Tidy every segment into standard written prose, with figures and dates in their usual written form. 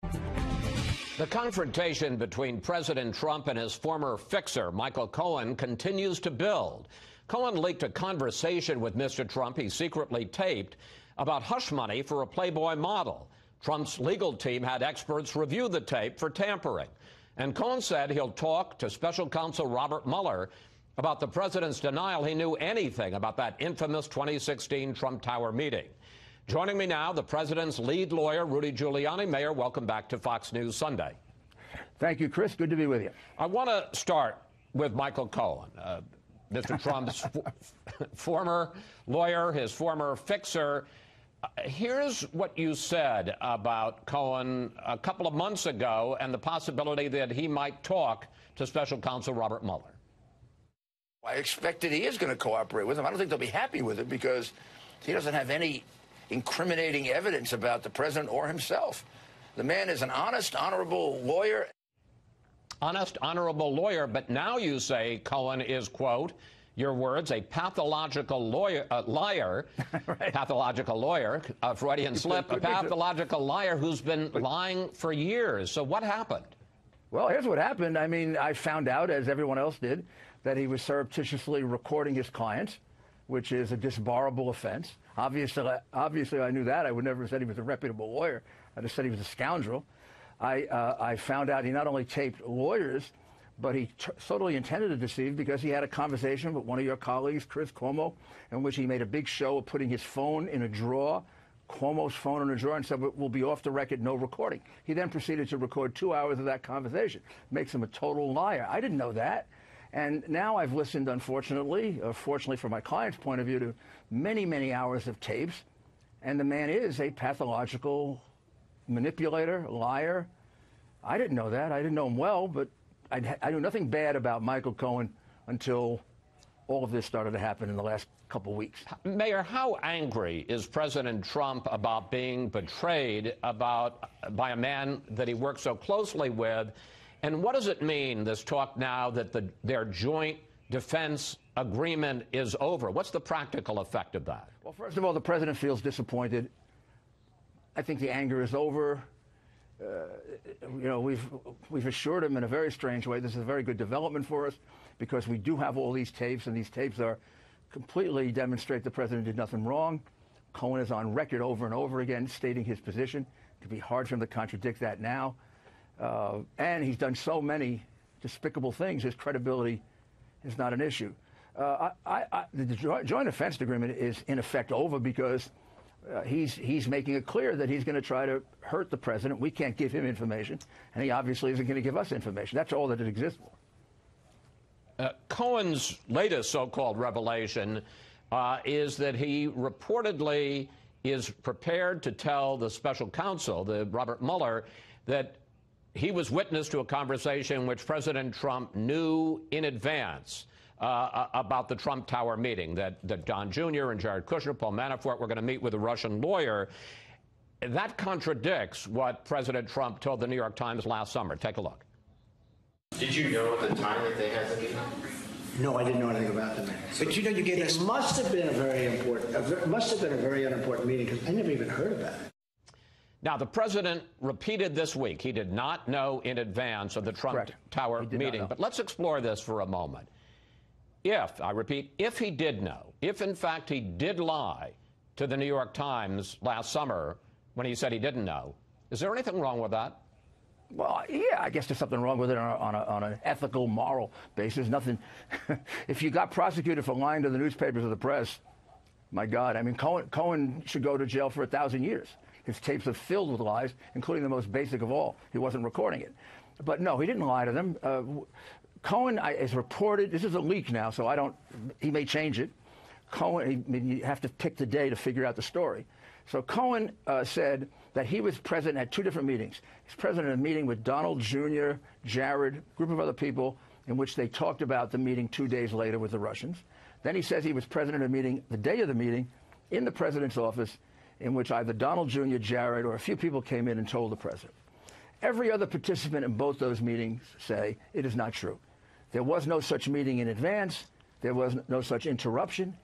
The confrontation between President Trump and his former fixer, Michael Cohen, continues to build. Cohen leaked a conversation with Mr. Trump he secretly taped about hush money for a Playboy model. Trump's legal team had experts review the tape for tampering. And Cohen said he'll talk to special counsel Robert Mueller about the president's denial he knew anything about that infamous 2016 Trump Tower meeting. Joining me now, the president's lead lawyer, Rudy Giuliani. Mayor, welcome back to Fox News Sunday. Thank you, Chris. Good to be with you. I want to start with Michael Cohen, Mr. Trump's former lawyer, his former fixer. Here's what you said about Cohen a couple of months ago and the possibility that he might talk to special counsel Robert Mueller. I expect that he is going to cooperate with him. I don't think they'll be happy with it because he doesn't have any incriminating evidence about the president or himself. The man is an honest, honorable lawyer. Honest, honorable lawyer, but now you say Cohen is, quote, your words, a pathological lawyer, liar, right. Pathological lawyer, a Freudian slip, a pathological liar who's been lying for years. So what happened? Well, here's what happened. I mean, I found out, as everyone else did, that he was surreptitiously recording his clients, which is a disbarable offense. Obviously, I knew that. I would never have said he was a reputable lawyer. I just said he was a scoundrel. I found out he not only taped lawyers, but he totally intended to deceive because he had a conversation with one of your colleagues, Chris Cuomo, in which he made a big show of putting his phone in a drawer, Cuomo's phone in a drawer, and said, we'll be off the record, no recording. He then proceeded to record 2 hours of that conversation. Makes him a total liar. I didn't know that. And now I've listened, unfortunately, fortunately from my client's point of view, to many, many hours of tapes. And the man is a pathological manipulator, liar. I didn't know that. I didn't know him well, but I knew nothing bad about Michael Cohen until all of this started to happen in the last couple weeks. Mayor, how angry is President Trump about being betrayed by a man that he worked so closely with? And what does it mean, this talk now that their joint defense agreement is over? What's the practical effect of that? Well, first of all, the president feels disappointed. I think the anger is over. You know, we've assured him in a very strange way this is a very good development for us because we do have all these tapes, and these tapes are completely demonstrate the president did nothing wrong. Cohen is on record over and over again stating his position. It could be hard for him to contradict that now. And he's done so many despicable things, his credibility is not an issue. The joint defense agreement is, in effect, over because he's making it clear that he's going to try to hurt the president. We can't give him information, and he obviously isn't going to give us information. That's all that it exists for. Cohen's latest so-called revelation is that he reportedly is prepared to tell the special counsel, the Robert Mueller, that he was witness to a conversation in which President Trump knew in advance about the Trump Tower meeting, that Don Jr. and Jared Kushner, Paul Manafort were going to meet with a Russian lawyer. That contradicts what President Trump told the New York Times last summer. Take a look. Did you know at the time that they had the meeting? No, I didn't know anything about the meeting. But you know, you get it must have been a very unimportant meeting because I never even heard about it. Now, the president repeated this week he did not know in advance of the Trump Tower meeting. But let's explore this for a moment. If, I repeat, if he did know, if in fact he did lie to the New York Times last summer when he said he didn't know, is there anything wrong with that? Well, yeah, I guess there's something wrong with it on an ethical, moral basis. Nothing. If you got prosecuted for lying to the newspapers or the press, my God, I mean, Cohen should go to jail for 1,000 years. His tapes are filled with lies, including the most basic of all. He wasn't recording it. But no, he didn't lie to them. Cohen is reported, this is a leak now, so he may change it. Cohen, I mean, you have to pick the day to figure out the story. So Cohen said that he was present at 2 different meetings. He's present at a meeting with Donald Jr., Jared, a group of other people, in which they talked about the meeting 2 days later with the Russians. Then he says he was present at a meeting, the day of the meeting, in the president's office, in which either Donald Jr., Jared, or a few people came in and told the president. Every other participant in both those meetings say it is not true. There was no such meeting in advance. There was no such interruption.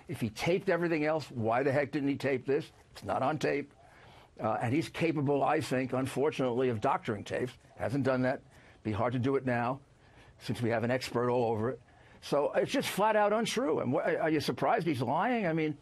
If he taped everything else, why the heck didn't he tape this? It's not on tape. And he's capable, I think, unfortunately, of doctoring tapes. Hasn't done that. Be hard to do it now, since we have an expert all over it. So it's just flat out untrue. And are you surprised he's lying? I mean,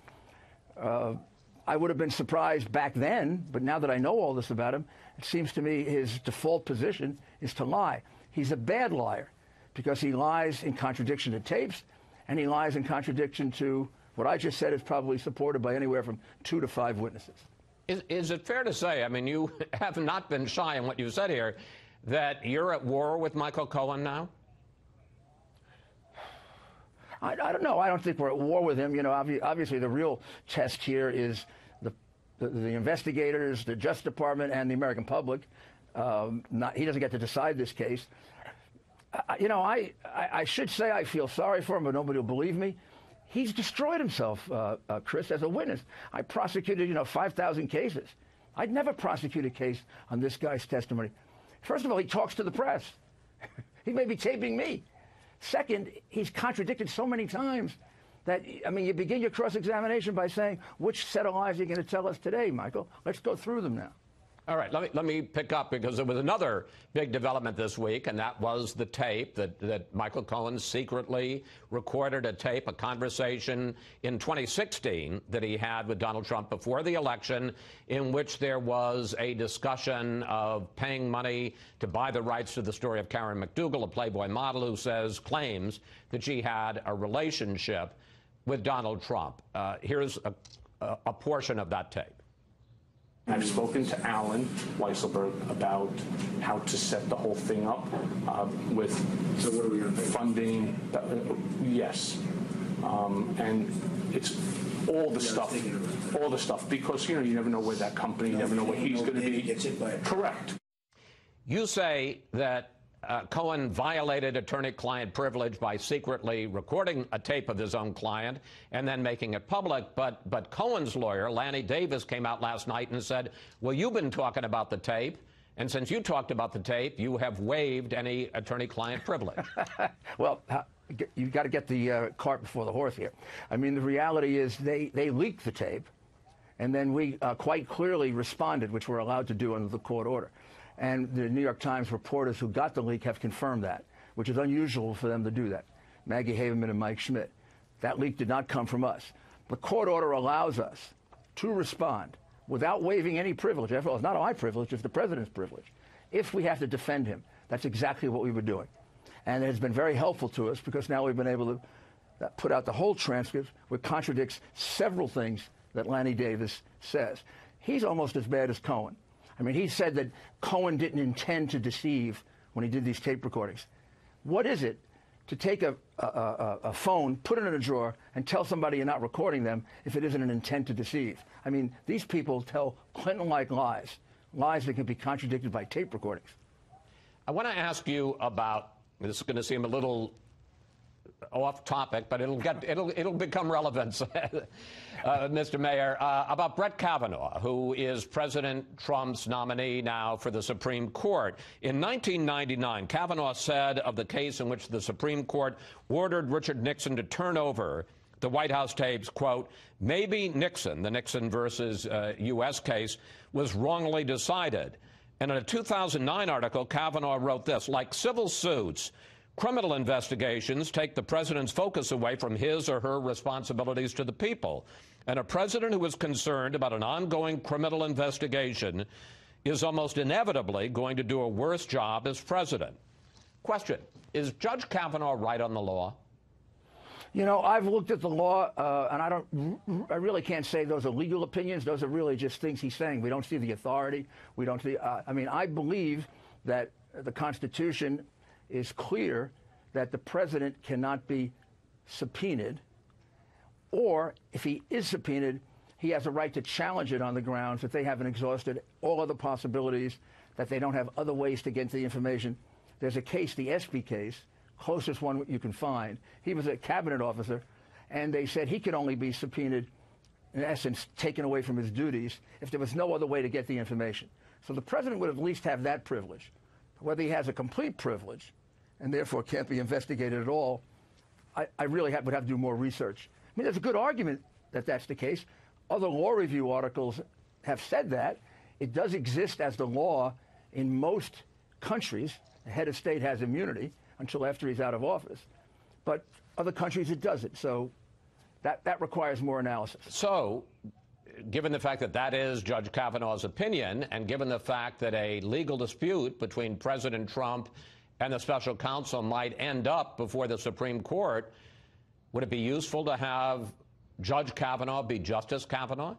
I would have been surprised back then, but now that I know all this about him, it seems to me his default position is to lie. He's a bad liar because he lies in contradiction to tapes, and he lies in contradiction to what I just said is probably supported by anywhere from 2 to 5 witnesses. Is it fair to say, I mean, you have not been shy in what you said here, that you're at war with Michael Cohen now? I don't know. I don't think we're at war with him. You know, obviously the real test here is the investigators, the Justice Department, and the American public. He doesn't get to decide this case. You know, I should say I feel sorry for him, but nobody will believe me. He's destroyed himself, Chris, as a witness. I prosecuted, 5,000 cases. I'd never prosecute a case on this guy's testimony. First of all, he talks to the press. He may be taping me. Second, he's contradicted so many times that, I mean, you begin your cross-examination by saying, which set of lies are you going to tell us today, Michael? Let's go through them now. All right, let me pick up, because there was another big development this week, and that was the tape that Michael Cohen secretly recorded a conversation in 2016 that he had with Donald Trump before the election, in which there was a discussion of paying money to buy the rights to the story of Karen McDougal, a Playboy model who claims that she had a relationship with Donald Trump. Here's a portion of that tape. I've spoken to Alan Weisselberg about how to set the whole thing up with So what are we going to funding. Yes. And it's all the stuff, because, you never know where that company, you never know where he's going to be. Correct. You say that Cohen violated attorney-client privilege by secretly recording a tape of his own client and then making it public. But Cohen's lawyer, Lanny Davis, came out last night and said, well, you've been talking about the tape, and since you talked about the tape, you have waived any attorney-client privilege. Well, you've got to get the cart before the horse here. I mean, the reality is they leaked the tape, and then we quite clearly responded, which we're allowed to do under the court order. And the New York Times reporters who got the leak have confirmed that, which is unusual for them to do that. Maggie Haberman and Mike Schmidt. That leak did not come from us. The court order allows us to respond without waiving any privilege. After all, it's not my privilege, it's the president's privilege. If we have to defend him, that's exactly what we were doing. And it has been very helpful to us, because now we've been able to put out the whole transcript, which contradicts several things that Lanny Davis says. He's almost as bad as Cohen. I mean, he said that Cohen didn't intend to deceive when he did these tape recordings. What is it to take a phone, put it in a drawer, and tell somebody you're not recording them if it isn't an intent to deceive? I mean, these people tell Clinton-like lies that can be contradicted by tape recordings. I want to ask you about, this is going to seem a little off topic, but it'll become relevant, Mr. Mayor, about Brett Kavanaugh, who is President Trump's nominee now for the Supreme Court. In 1999, Kavanaugh said of the case in which the Supreme Court ordered Richard Nixon to turn over the White House tapes, quote, maybe Nixon, the Nixon versus U.S. case, was wrongly decided. And in a 2009 article, Kavanaugh wrote this: like civil suits, criminal investigations take the president's focus away from his or her responsibilities to the people. And a president who is concerned about an ongoing criminal investigation is almost inevitably going to do a worse job as president. Question: is Judge Kavanaugh right on the law? You know, I've looked at the law, and I really can't say those are legal opinions. Those are really just things he's saying. We don't see the authority. We don't see. I mean, I believe that the Constitution is clear that the president cannot be subpoenaed, or if he is subpoenaed, he has a right to challenge it on the grounds that they haven't exhausted all other possibilities, that they don't have other ways to get the information. There's a case, the Espy case, closest one you can find. He was a cabinet officer, and they said he could only be subpoenaed, in essence, taken away from his duties, if there was no other way to get the information. So the president would at least have that privilege. Whether he has a complete privilege and therefore can't be investigated at all, I really would have to do more research. I mean, there's a good argument that that's the case. Other law review articles have said that. It does exist as the law in most countries. The head of state has immunity until after he's out of office. But other countries, it doesn't. So that requires more analysis. So, given the fact that that is Judge Kavanaugh's opinion, and given the fact that a legal dispute between President Trump and the special counsel might end up before the Supreme Court, would it be useful to have Judge Kavanaugh be Justice Kavanaugh?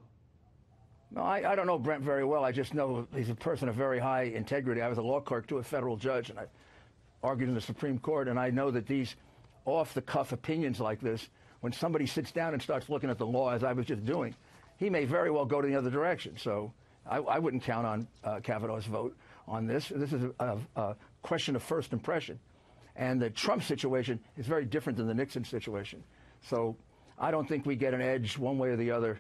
No, I don't know Brent very well. I just know he's a person of very high integrity. I was a law clerk to a federal judge, and I argued in the Supreme Court, and I know that these off-the-cuff opinions like this, when somebody sits down and starts looking at the law, as I was just doing, he may very well go to the other direction. So I wouldn't count on Kavanaugh's vote on this. This is a question of first impression. And the Trump situation is very different than the Nixon situation. So I don't think we get an edge one way or the other.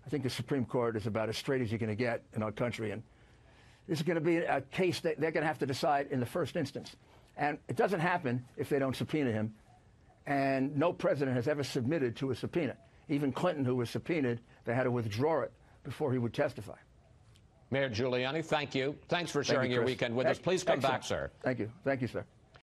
I think the Supreme Court is about as straight as you're going to get in our country. And this is going to be a case that they're going to have to decide in the first instance. And it doesn't happen if they don't subpoena him. And no president has ever submitted to a subpoena. Even Clinton, who was subpoenaed, they had to withdraw it before he would testify. Mayor Giuliani, thank you. Thanks for sharing your weekend with us. Please come back, sir. Thank you. Thank you, sir.